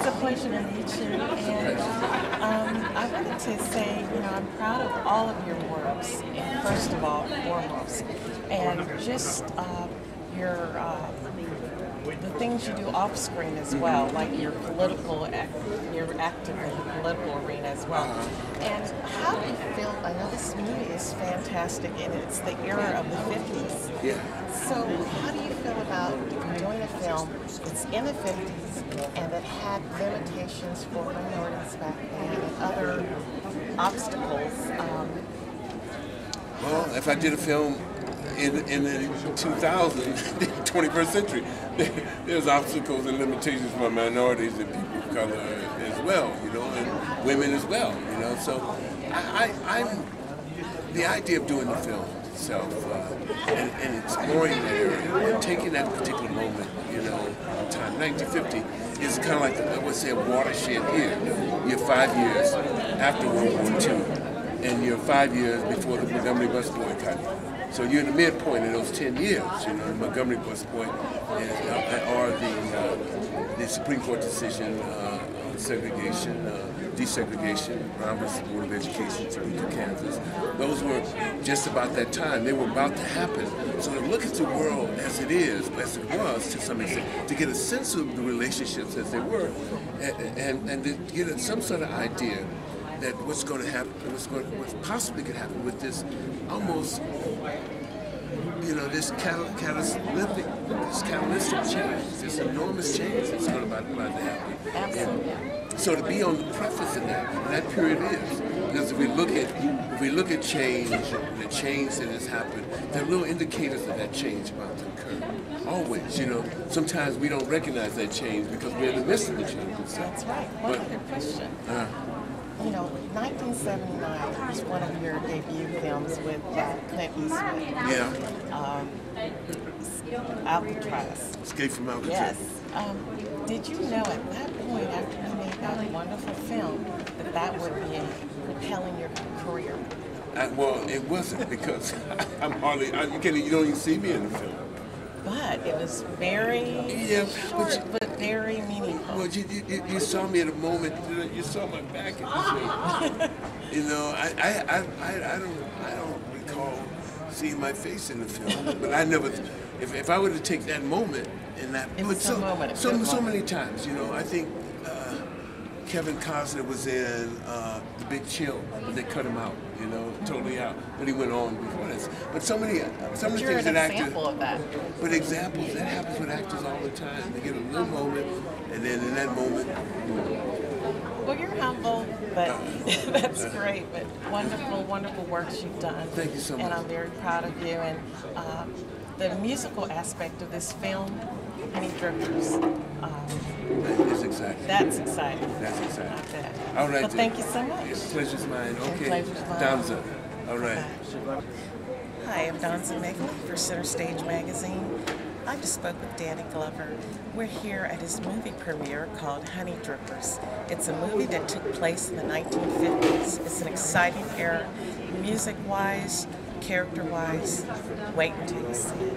It's a pleasure to meet you, and I wanted to say, I'm proud of all of your works, and first of all, foremost, and just the things you do off screen as well, like your you're active in the political arena as well. And how do you feel? I know this movie is fantastic, and it's the era of the 50s. Yeah. So how do you feel about doing a film that's in the 50s and that had limitations for minorities back then and other obstacles? Well, if I did a film in the 2000s, 21st century, there's obstacles and limitations for minorities and people of color as well, and women as well, So I'm the idea of doing the film itself and exploring that area, taking that particular moment, in time. 1950 is kind of like, I would say, a watershed year. You're 5 years after World War II. And you're 5 years before the Montgomery bus boycott. So you're in the midpoint of those 10 years, the Montgomery bus boycott, or the Supreme Court decision on segregation, desegregation, Brown versus Board of Education, to Kansas. Those were just about that time. They were about to happen. So to look at the world as it is, as it was to some extent, to get a sense of the relationships as they were, and to get some sort of idea that what's going to happen, what possibly could happen with this almost, this catalytic change, this enormous change that's going to about to happen. Absolutely. And so to be on the preface of that period is, because if we look at change and the change that has happened, there are little indicators of that change about to occur. Always, sometimes we don't recognize that change because we're in the midst of the change. That's right. One other question. 1979 was one of your debut films with Clint Eastwood. Yeah. Alcatraz. Escape from Alcatraz. Yes. Did you know at that point, after you made that wonderful film, that would be propelling your career? Well, it wasn't because I'm hardly. You don't even see me in the film. But it was very short, but very meaningful. Well, you saw me at a moment. You saw my back at the film. I don't recall seeing my face in the film. But I never. If I were to take that moment and that, it was so many times. I think Kevin Costner was in The Big Chill, but they cut him out. Totally out. But he went on before this. But so many things that actors. Example of that. But examples, that happens with actors all the time. They get a little moment, and then in that moment. Well, you're humble, but that's great. But wonderful, wonderful works you've done. Thank you so much. And I'm very proud of you. And the musical aspect of this film, Honey Drippers. That's exciting. That's exciting. That's exciting. I bet. All right. Well, thank you so much. The pleasure's mine. Okay. The pleasure's mine. Donza. All right. Bye. Hi, I'm Donza Megley for Centerstage magazine. I just spoke with Danny Glover. We're here at his movie premiere called Honey Drippers. It's a movie that took place in the 1950s. It's an exciting era, music-wise, character-wise. Wait until you see it.